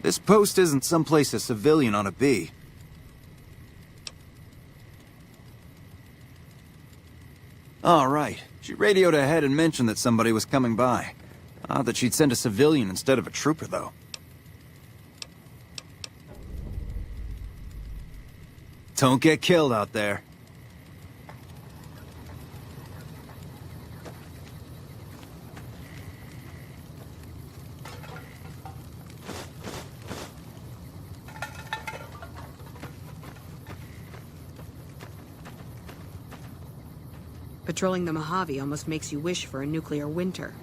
This post isn't someplace a civilian ought to be. All right. She radioed ahead and mentioned that somebody was coming by. Odd that she'd send a civilian instead of a trooper, though. Don't get killed out there. Patrolling the Mojave almost makes you wish for a nuclear winter.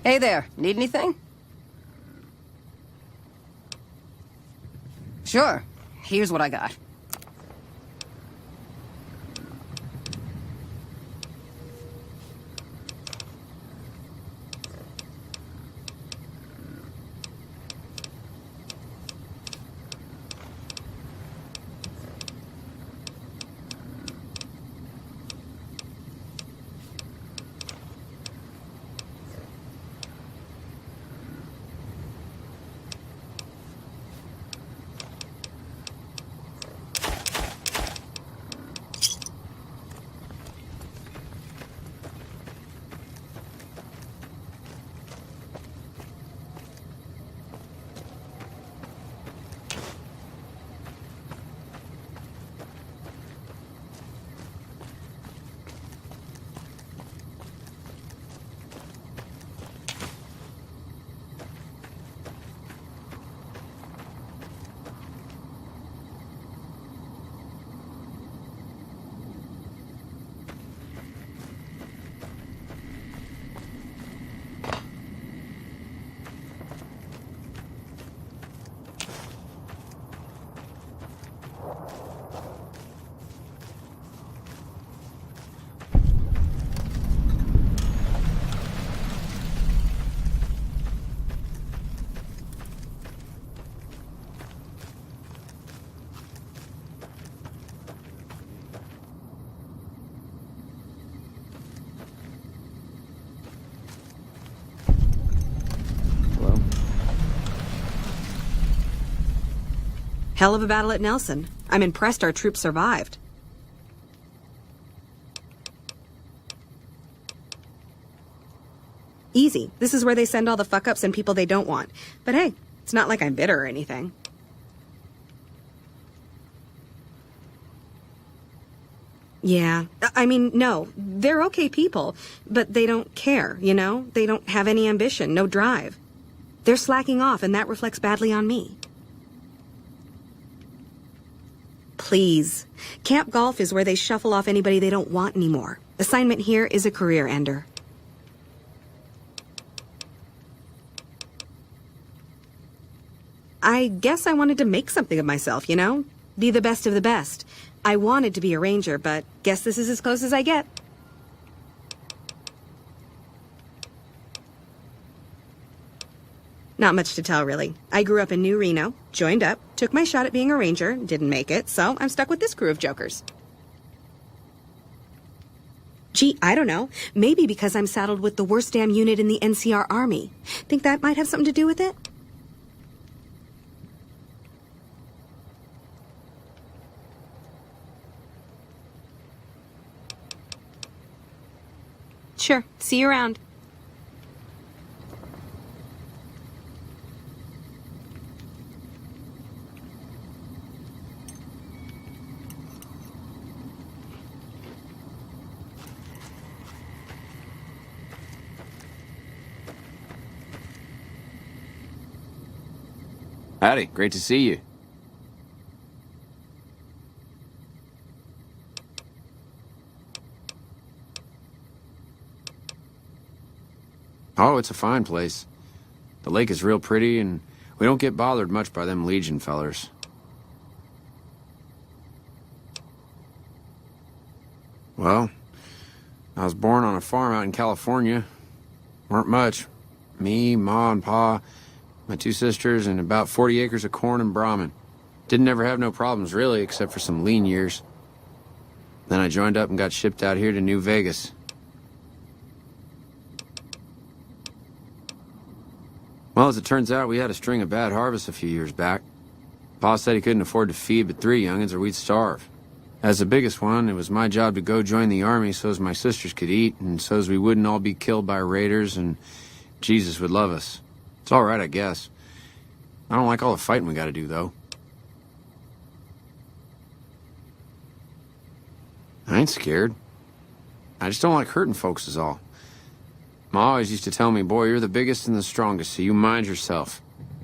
Hey there, need anything? Sure, here's what I got. Hell of a battle at Nelson. I'm impressed our troops survived. Easy. This is where they send all the fuck-ups and people they don't want. But hey, it's not like I'm bitter or anything. Yeah. I mean, no. They're okay people, but they don't care, you know? They don't have any ambition, no drive. They're slacking off, and that reflects badly on me. Please. Camp Golf is where they shuffle off anybody they don't want anymore. Assignment here is a career ender. I guess I wanted to make something of myself, you know? Be the best of the best. I wanted to be a ranger, but guess this is as close as I get. Not much to tell, really. I grew up in New Reno, joined up, took my shot at being a ranger, didn't make it, so I'm stuck with this crew of jokers. Gee, I don't know. Maybe because I'm saddled with the worst damn unit in the NCR Army. Think that might have something to do with it? Sure. See you around. Howdy, great to see you. Oh, it's a fine place. The lake is real pretty, and we don't get bothered much by them Legion fellers. Well, I was born on a farm out in California. Weren't much. Me, Ma, and Pa, my 2 sisters, and about 40 acres of corn and Brahmin. Didn't ever have no problems, really, except for some lean years. Then I joined up and got shipped out here to New Vegas. Well, as it turns out, we had a string of bad harvests a few years back. Pa said he couldn't afford to feed but 3 young'uns or we'd starve. As the biggest one, it was my job to go join the army so's my sisters could eat and so's we wouldn't all be killed by raiders and Jesus would love us. It's all right, I guess. I don't like all the fighting we gotta do, though. I ain't scared. I just don't like hurting folks is all. Ma always used to tell me, boy, you're the biggest and the strongest, so you mind yourself.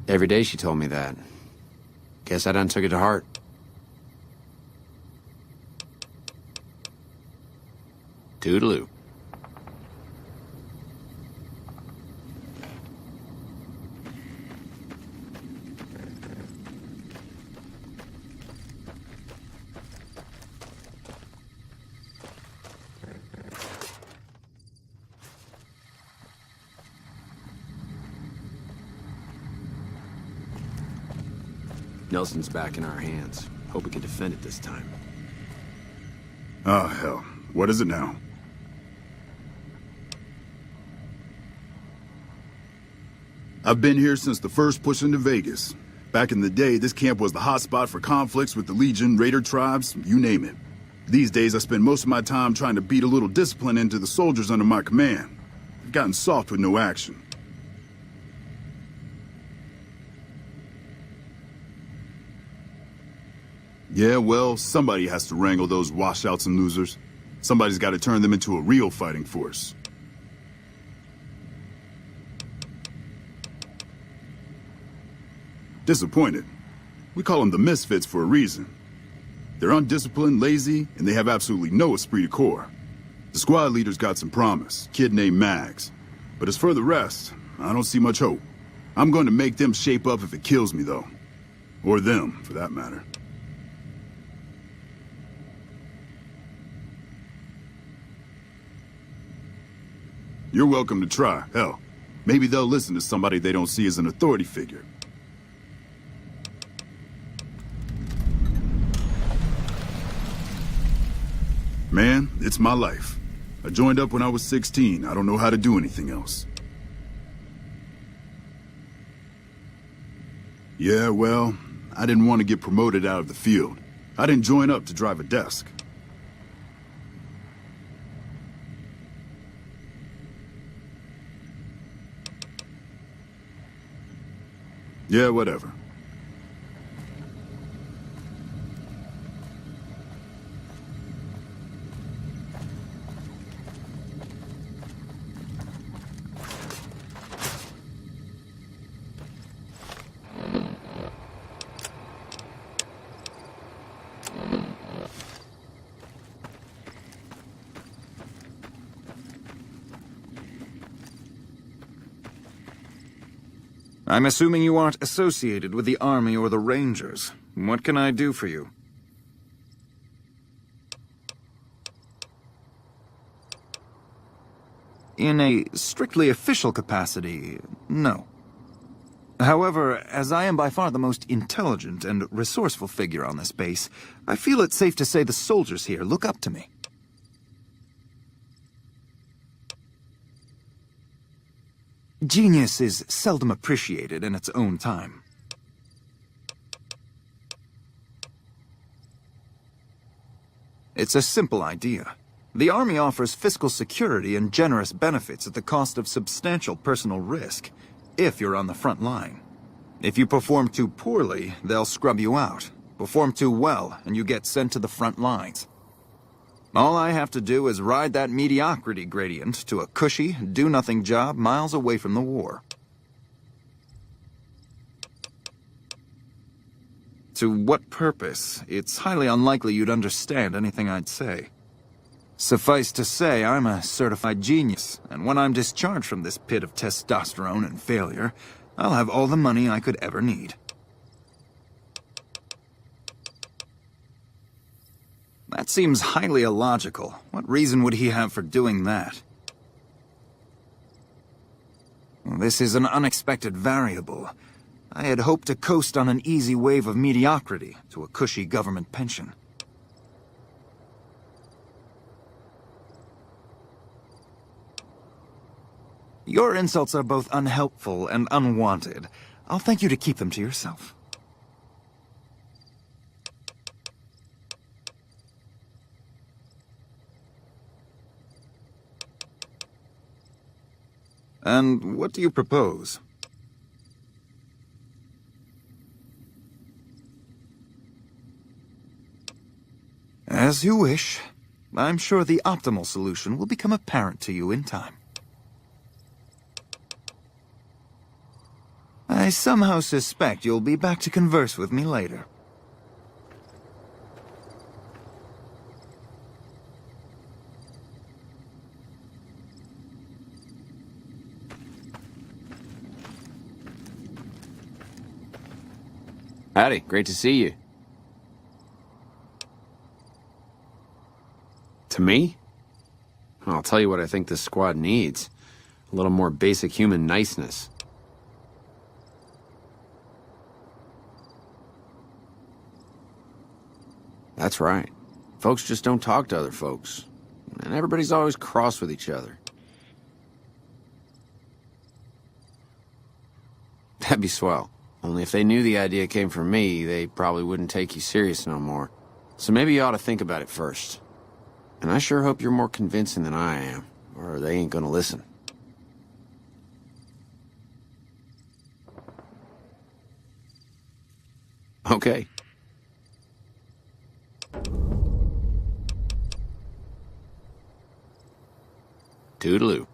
Every day she told me that. Guess I done took it to heart. Toodaloo. Nelson's back in our hands. Hope we can defend it this time. Oh, hell. What is it now? I've been here since the first push into Vegas. Back in the day, this camp was the hotspot for conflicts with the Legion, Raider tribes, you name it. These days, I spend most of my time trying to beat a little discipline into the soldiers under my command. I've gotten soft with no action. Yeah, well, somebody has to wrangle those washouts and losers. Somebody's got to turn them into a real fighting force. Disappointed. We call them the misfits for a reason. They're undisciplined, lazy, and they have absolutely no esprit de corps. The squad leader's got some promise, kid named Mags. But as for the rest, I don't see much hope. I'm going to make them shape up if it kills me, though. Or them, for that matter. You're welcome to try. Hell, maybe they'll listen to somebody they don't see as an authority figure. Man, it's my life. I joined up when I was 16. I don't know how to do anything else. Yeah, well, I didn't want to get promoted out of the field. I didn't join up to drive a desk. Yeah, whatever. I'm assuming you aren't associated with the Army or the Rangers. What can I do for you? In a strictly official capacity, no. However, as I am by far the most intelligent and resourceful figure on this base, I feel it's safe to say the soldiers here look up to me. Genius is seldom appreciated in its own time. It's a simple idea. The Army offers fiscal security and generous benefits at the cost of substantial personal risk, if you're on the front line. If you perform too poorly, they'll scrub you out. Perform too well, and you get sent to the front lines. All I have to do is ride that mediocrity gradient to a cushy, do-nothing job miles away from the war. To what purpose? It's highly unlikely you'd understand anything I'd say. Suffice to say, I'm a certified genius, and when I'm discharged from this pit of testosterone and failure, I'll have all the money I could ever need. That seems highly illogical. What reason would he have for doing that? This is an unexpected variable. I had hoped to coast on an easy wave of mediocrity to a cushy government pension. Your insults are both unhelpful and unwanted. I'll thank you to keep them to yourself. And what do you propose? As you wish. I'm sure the optimal solution will become apparent to you in time. I somehow suspect you'll be back to converse with me later. Howdy, great to see you. To me? I'll tell you what I think this squad needs. A little more basic human niceness. That's right. Folks just don't talk to other folks. And everybody's always cross with each other. That'd be swell. Only if they knew the idea came from me, they probably wouldn't take you serious no more. So maybe you ought to think about it first. And I sure hope you're more convincing than I am, or they ain't gonna listen. Okay. Toodaloo.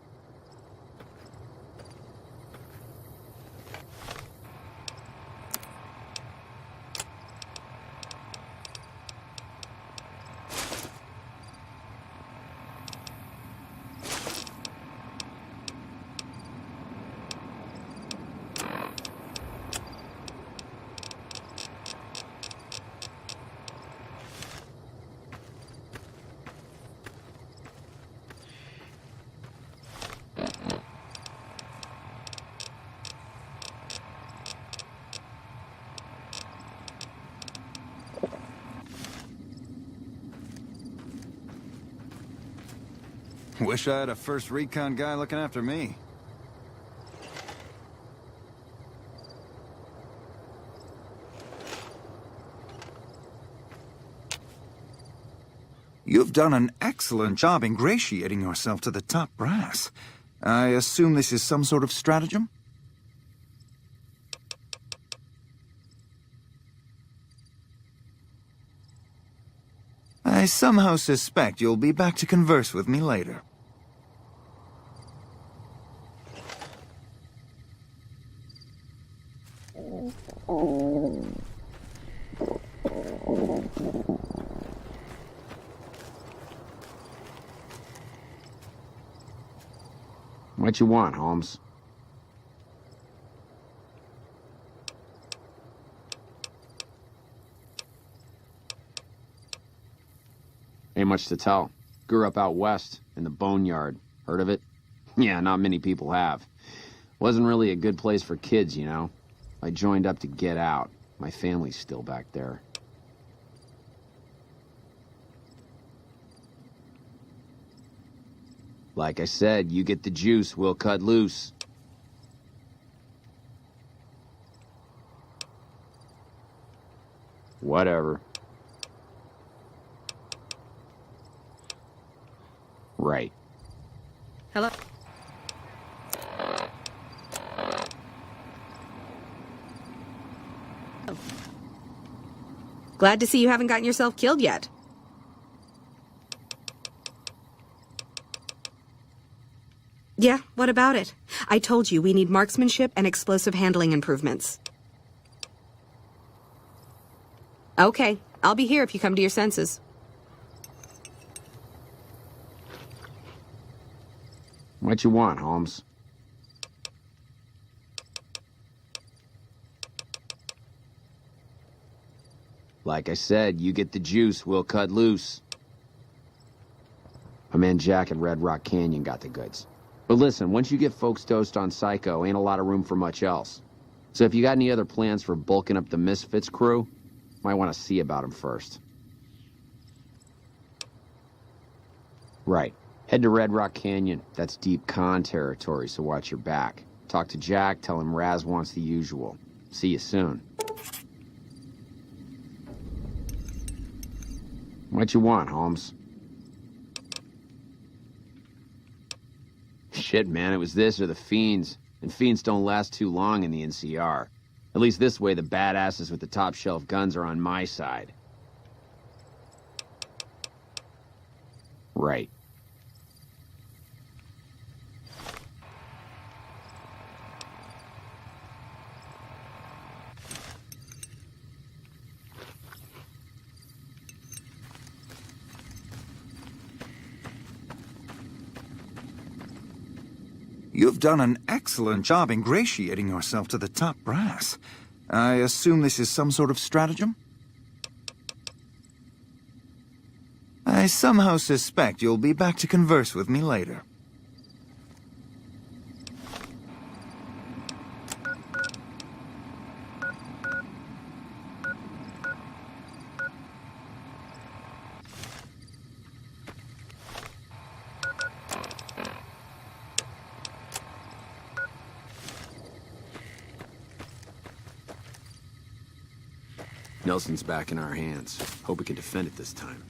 Wish I had a first recon guy looking after me. You've done an excellent job ingratiating yourself to the top brass. I assume this is some sort of stratagem? I somehow suspect you'll be back to converse with me later. What you want, Holmes? Ain't much to tell. Grew up out west, in the boneyard. Heard of it? Yeah, not many people have. Wasn't really a good place for kids, you know. I joined up to get out. My family's still back there. Like I said, you get the juice, we'll cut loose. Whatever. Right. Hello? Glad to see you haven't gotten yourself killed yet. Yeah, what about it? I told you we need marksmanship and explosive handling improvements. Okay, I'll be here if you come to your senses. What you want, Holmes? Like I said, you get the juice, we'll cut loose. My man Jack at Red Rock Canyon got the goods. But listen, once you get folks dosed on Psycho, ain't a lot of room for much else. So if you got any other plans for bulking up the Misfits crew, might want to see about them first. Right. Head to Red Rock Canyon. That's deep con territory, so watch your back. Talk to Jack, tell him Raz wants the usual. See you soon. What you want, Holmes? Shit, man, it was this or the Fiends. And Fiends don't last too long in the NCR. At least this way the badasses with the top shelf guns are on my side. Right. You've done an excellent job ingratiating yourself to the top brass. I assume this is some sort of stratagem? I somehow suspect you'll be back to converse with me later. Nelson's back in our hands. Hope we can defend it this time.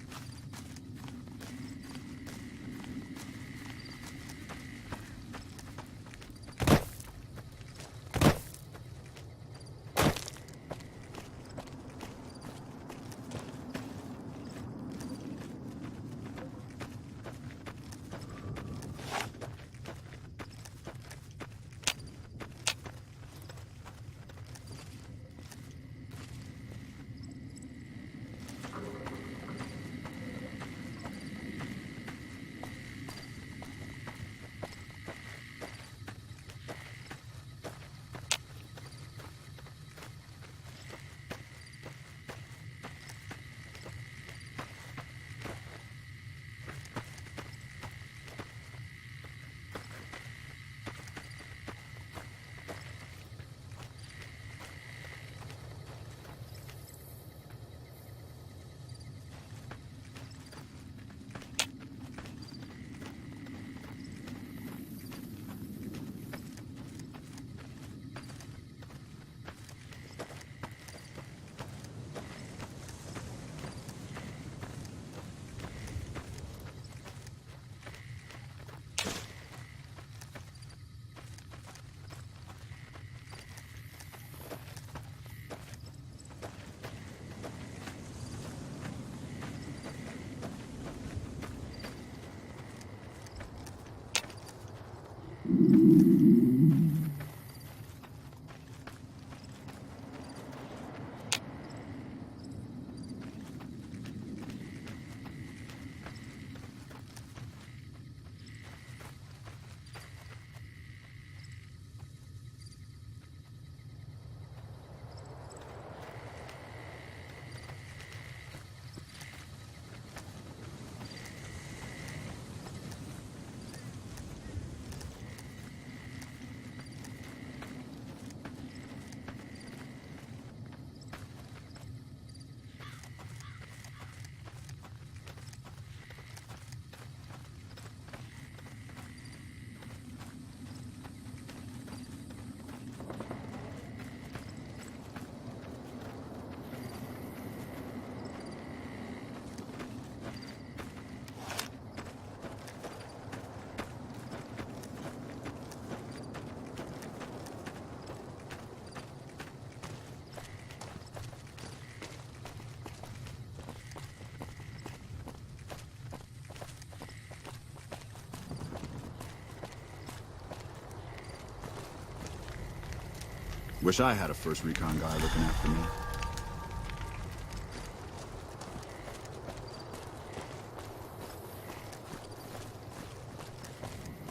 Wish I had a first recon guy looking after me.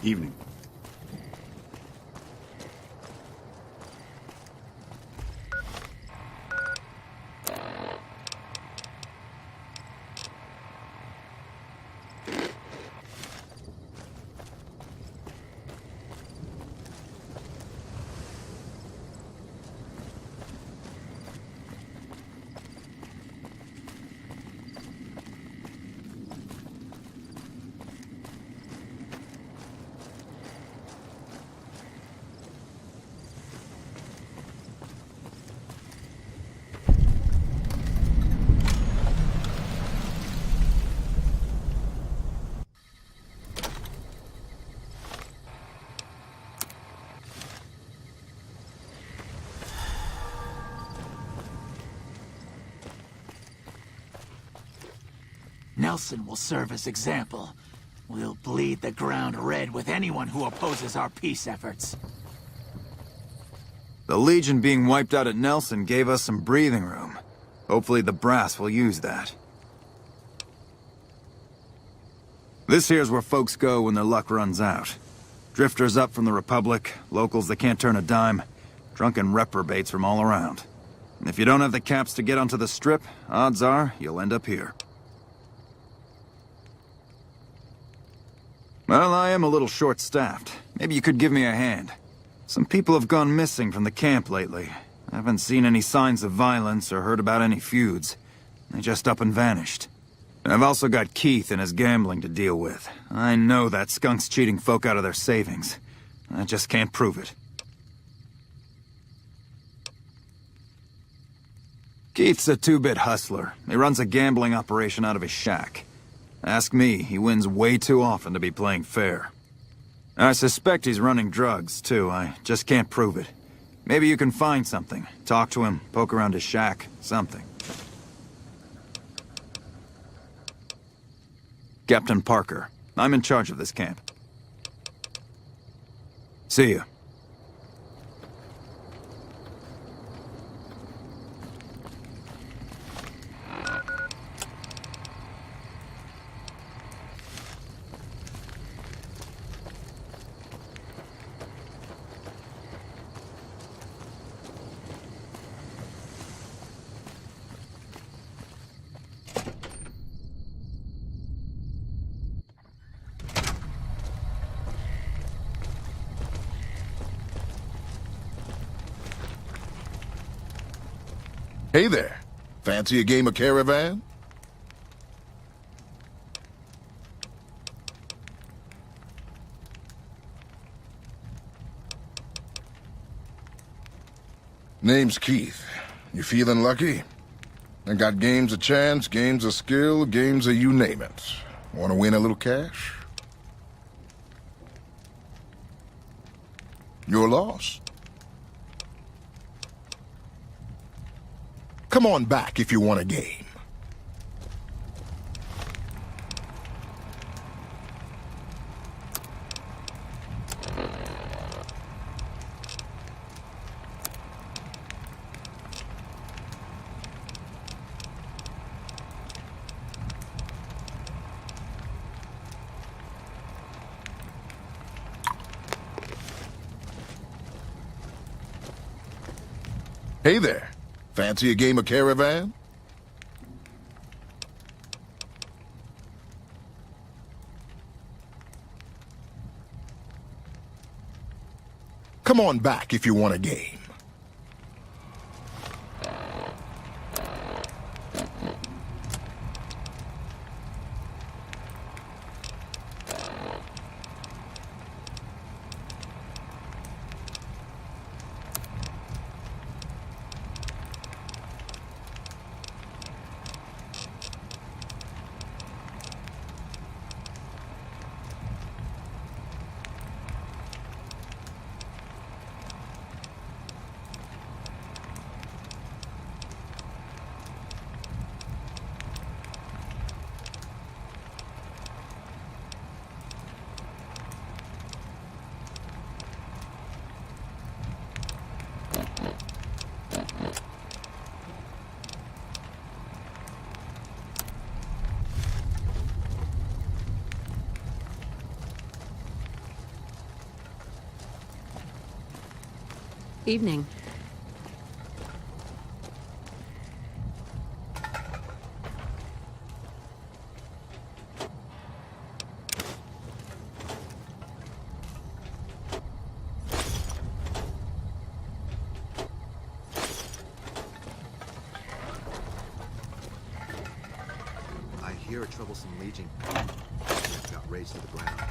Evening. Nelson will serve as example. We'll bleed the ground red with anyone who opposes our peace efforts. The Legion being wiped out at Nelson gave us some breathing room. Hopefully the brass will use that. This here's where folks go when their luck runs out. Drifters up from the Republic, locals that can't turn a dime, drunken reprobates from all around. And if you don't have the caps to get onto the Strip, odds are you'll end up here. Well, I am a little short-staffed. Maybe you could give me a hand. Some people have gone missing from the camp lately. I haven't seen any signs of violence or heard about any feuds. They just up and vanished. And I've also got Keith and his gambling to deal with. I know that skunk's cheating folk out of their savings. I just can't prove it. Keith's a two-bit hustler. He runs a gambling operation out of his shack. Ask me, he wins way too often to be playing fair. I suspect he's running drugs, too. I just can't prove it. Maybe you can find something. Talk to him, poke around his shack, something. Captain Parker. I'm in charge of this camp. See ya. Hey there. Fancy a game of Caravan? Name's Keith. You feeling lucky? I got games of chance, games of skill, games of you name it. Want to win a little cash? Your loss. Come on back if you want a game. Hey there. Fancy a game of Caravan? Come on back if you want a game. Evening. I hear a troublesome legion got raised to the ground.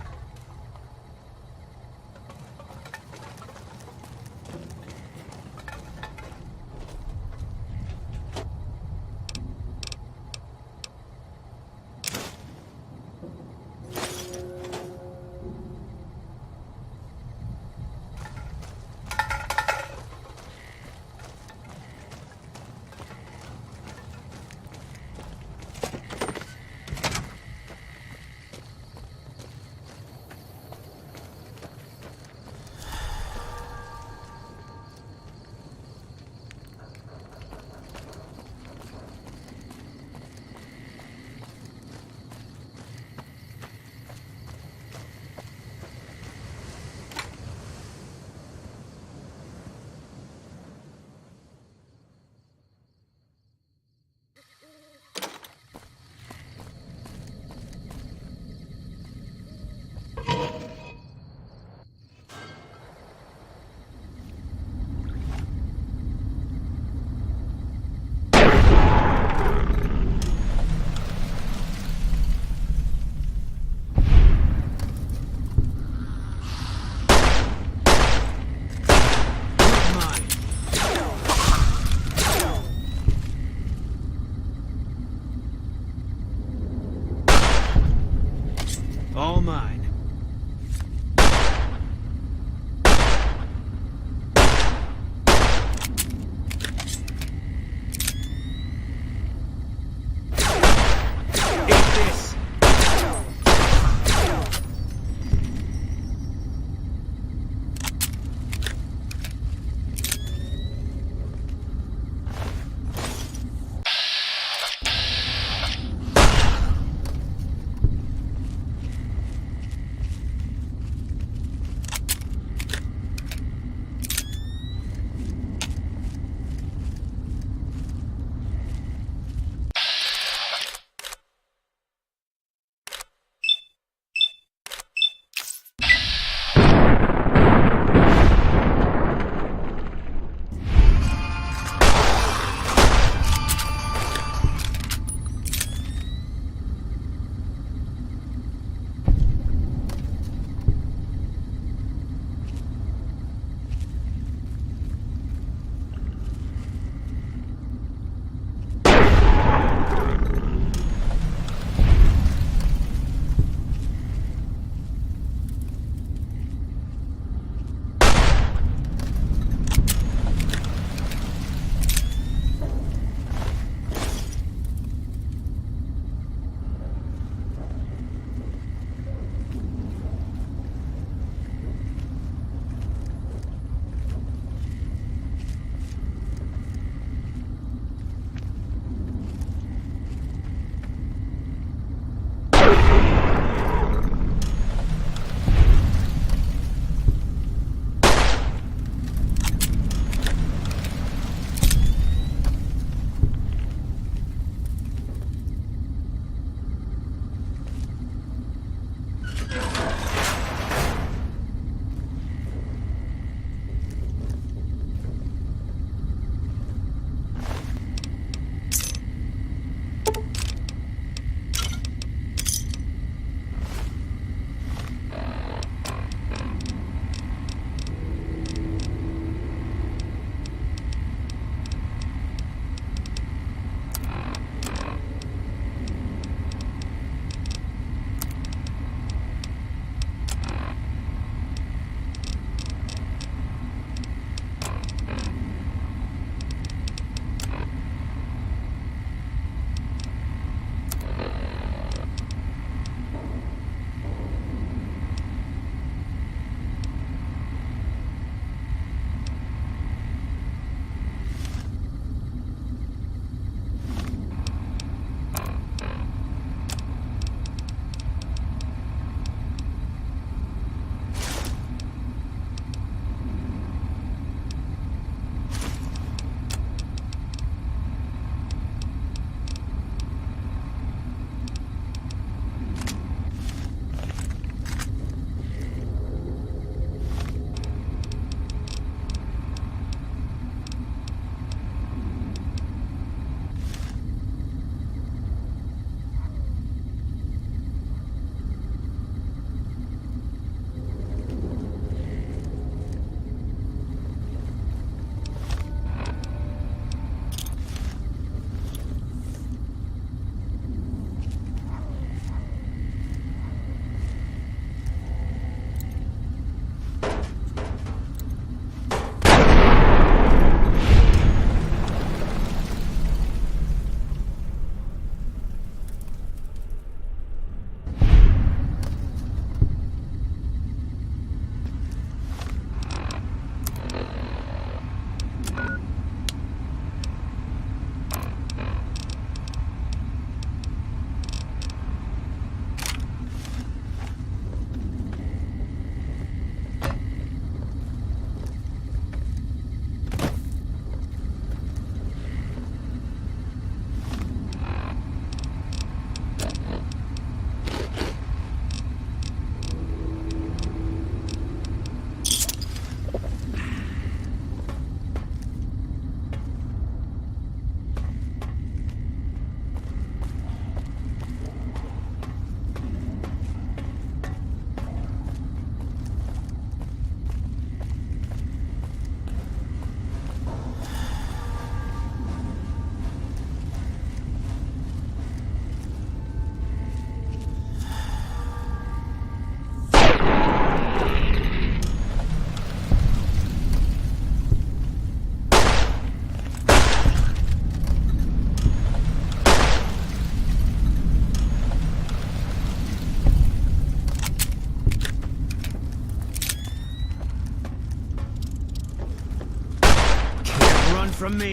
from me.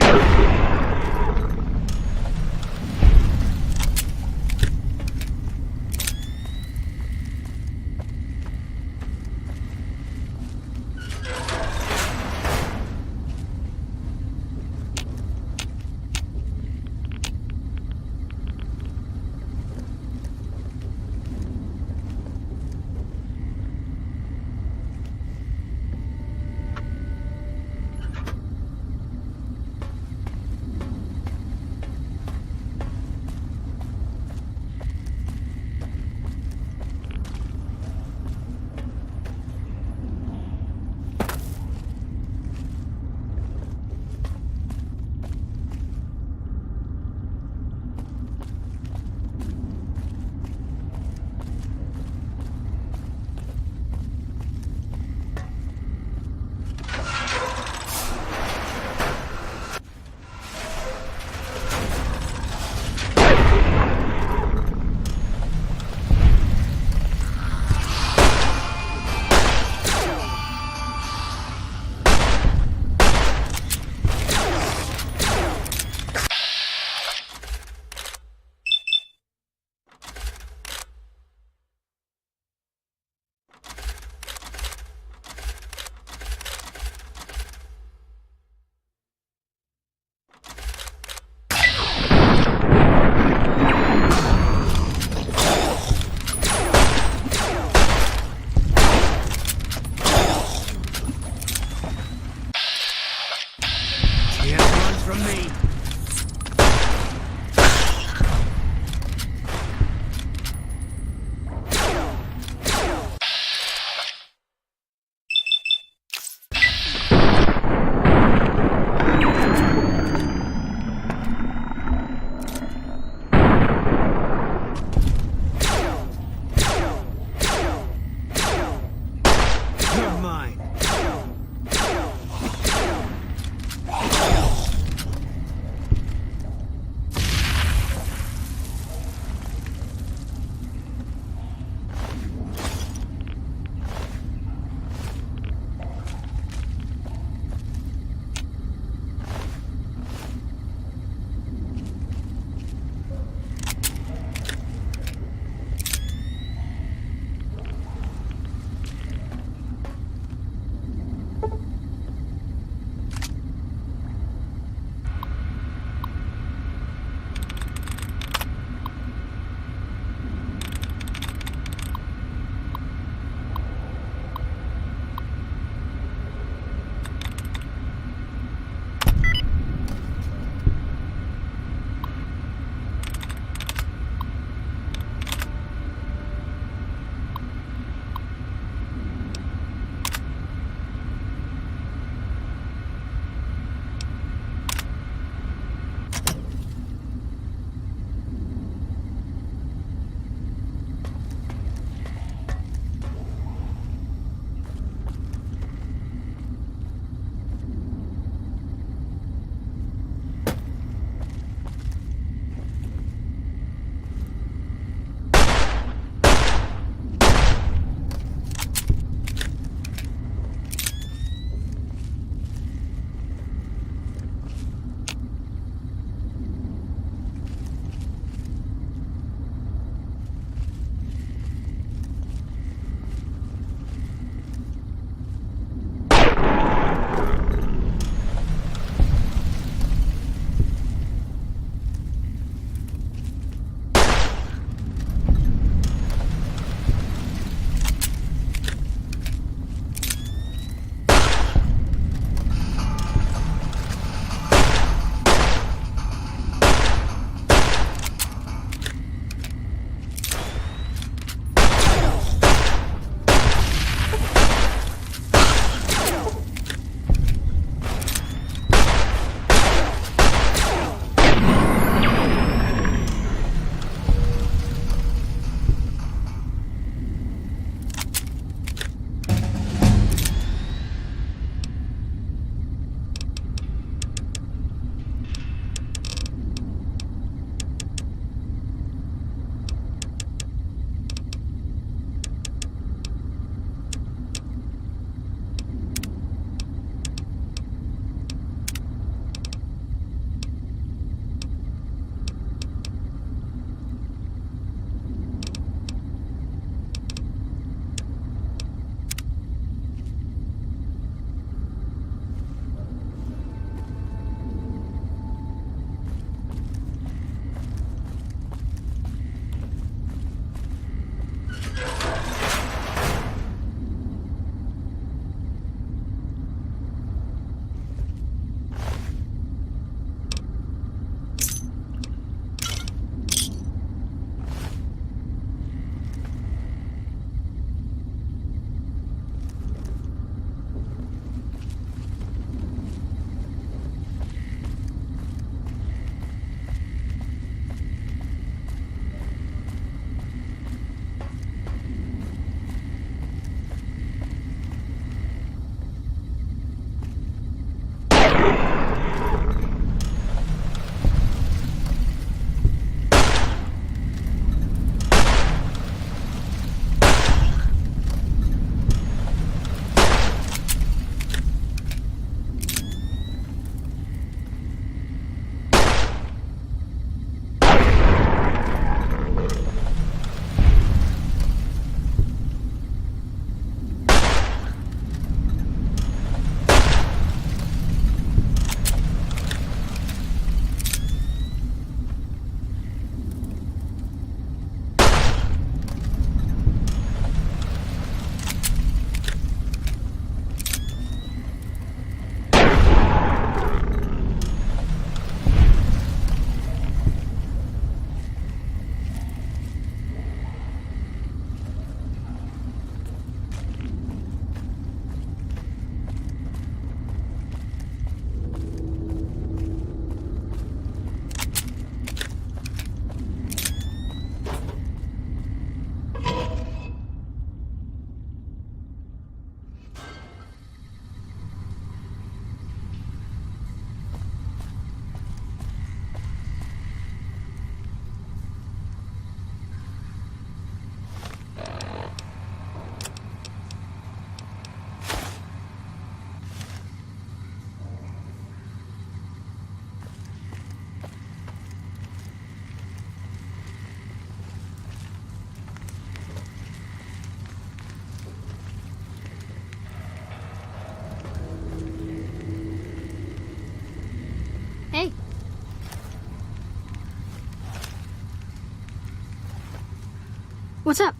What's up?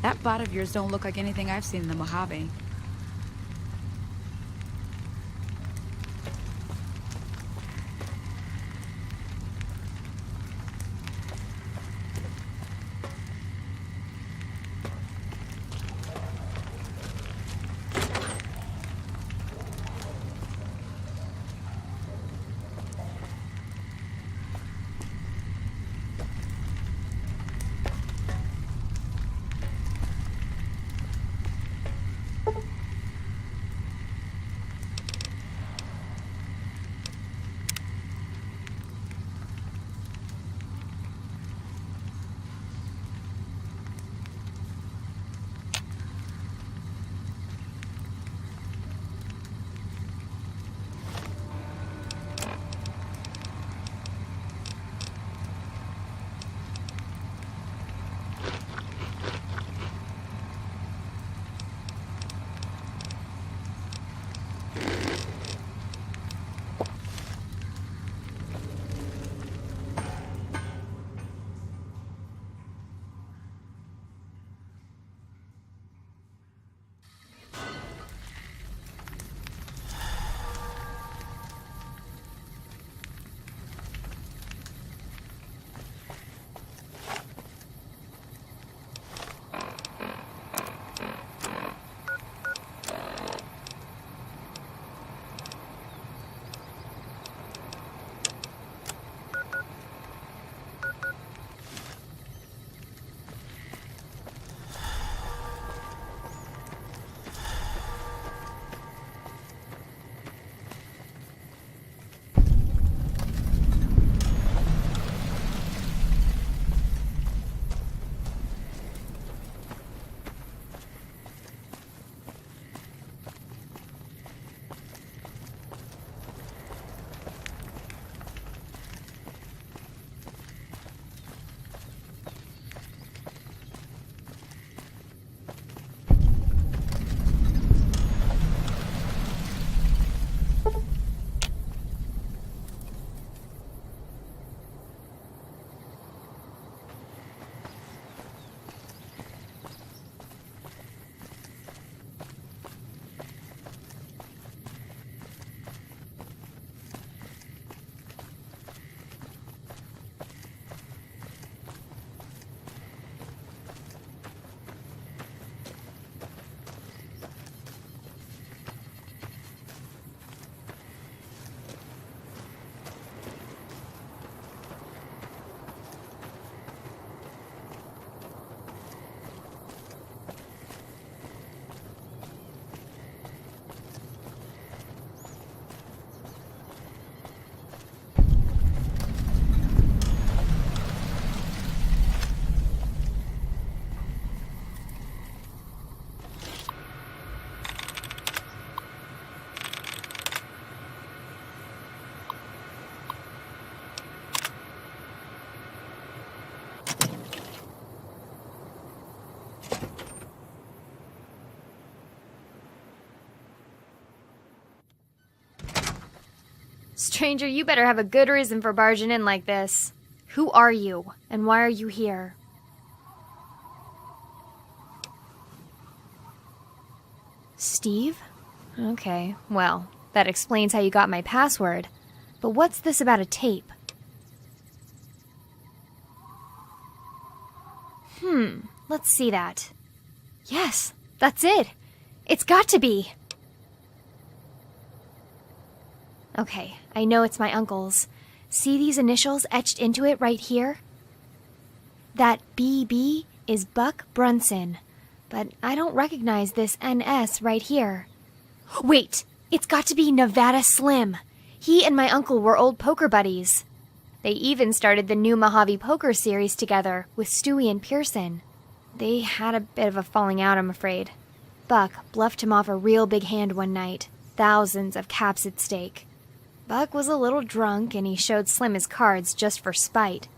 That bot of yours don't look like anything I've seen in the Mojave. Stranger, you better have a good reason for barging in like this. Who are you, and why are you here? Steve? Okay, well, that explains how you got my password. But what's this about a tape? Let's see that. Yes, that's it. It's got to be. Okay, I know it's my uncle's. See these initials etched into it right here? That BB is Buck Brunson, but I don't recognize this NS right here. Wait, it's got to be Nevada Slim. He and my uncle were old poker buddies. They even started the new Mojave Poker series together with Stewie and Pearson. They had a bit of a falling out, I'm afraid. Buck bluffed him off a real big hand one night, thousands of caps at stake. Buck was a little drunk and he showed Slim his cards just for spite.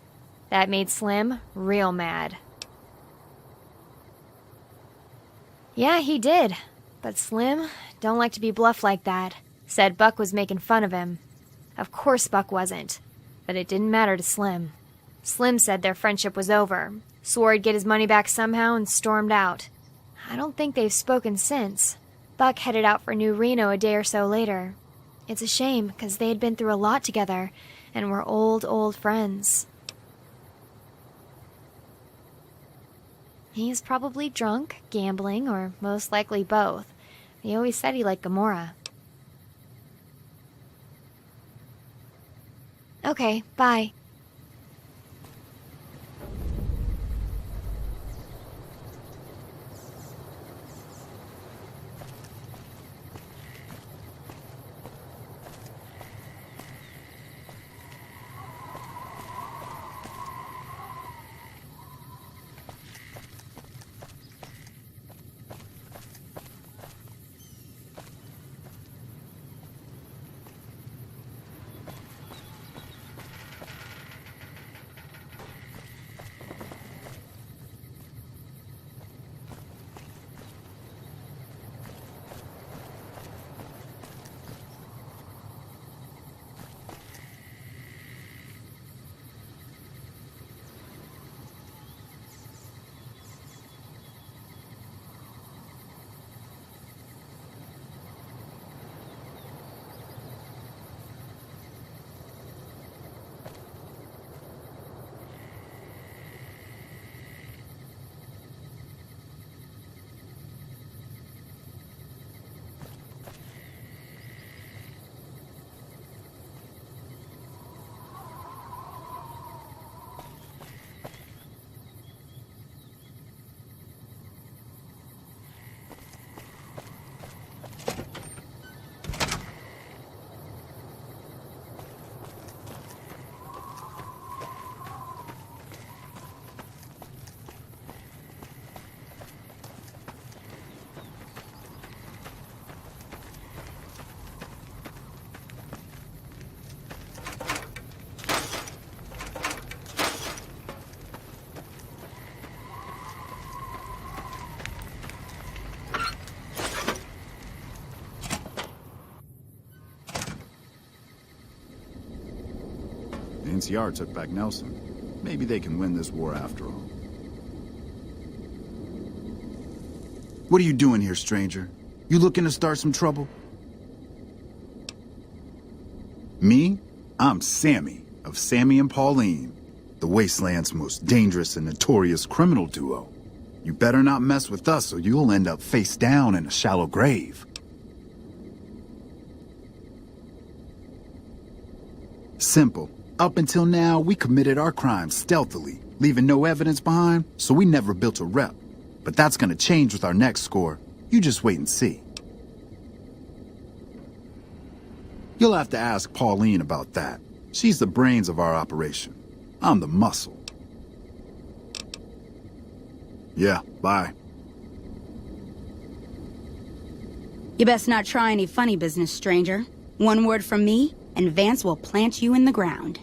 That made Slim real mad. Yeah, he did. But Slim don't like to be bluffed like that. Said Buck was making fun of him. Of course Buck wasn't. But it didn't matter to Slim. Slim said their friendship was over, swore he'd get his money back somehow, and stormed out. I don't think they've spoken since. Buck headed out for New Reno a day or so later. It's a shame, because they had been through a lot together, and were old friends. He's probably drunk, gambling, or most likely both. He always said he liked Gamora. Okay, bye. The NCR took back Nelson. Maybe they can win this war after all. What are you doing here, stranger? You looking to start some trouble? Me? I'm Sammy, of Sammy and Pauline, the Wasteland's most dangerous and notorious criminal duo. You better not mess with us or you'll end up face down in a shallow grave. Simple. Up until now, we committed our crimes stealthily, leaving no evidence behind, so we never built a rep. But that's gonna change with our next score. You just wait and see. You'll have to ask Pauline about that. She's the brains of our operation. I'm the muscle. Yeah, bye. You best not try any funny business, stranger. One word from me, and Vance will plant you in the ground.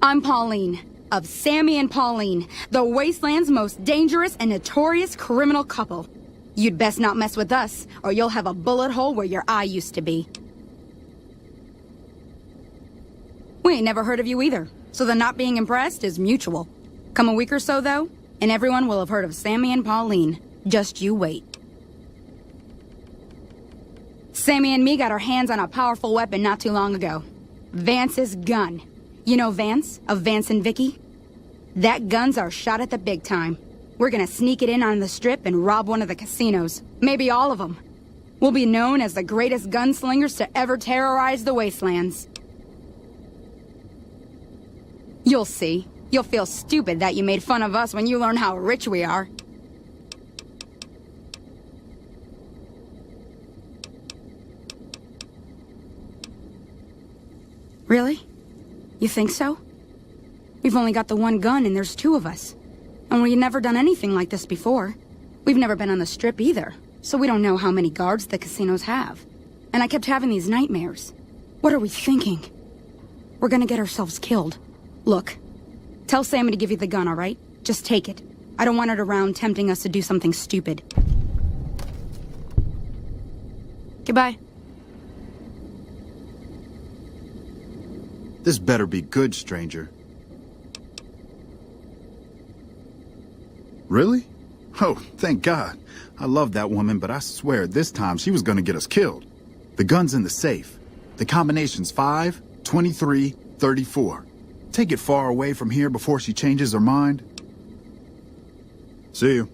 I'm Pauline, of Sammy and Pauline, the Wasteland's most dangerous and notorious criminal couple. You'd best not mess with us, or you'll have a bullet hole where your eye used to be. We ain't never heard of you either, so the not being impressed is mutual. Come a week or so, though, and everyone will have heard of Sammy and Pauline. Just you wait. Sammy and me got our hands on a powerful weapon not too long ago. Vance's gun. You know Vance, of Vance and Vicky? That gun's our shot at the big time. We're gonna sneak it in on the strip and rob one of the casinos. Maybe all of them. We'll be known as the greatest gunslingers to ever terrorize the Wastelands. You'll see. You'll feel stupid that you made fun of us when you learn how rich we are. Really? You think so? We've only got the one gun and there's two of us. And we've never done anything like this before. We've never been on the strip either, so we don't know how many guards the casinos have. And I kept having these nightmares. What are we thinking? We're gonna get ourselves killed. Look, tell Sammy to give you the gun, all right? Just take it. I don't want it around tempting us to do something stupid. Goodbye. This better be good, stranger. Really? Oh, thank God. I love that woman, but I swear this time she was gonna get us killed. The gun's in the safe. The combination's 5, 23, 34. Take it far away from here before she changes her mind. See you.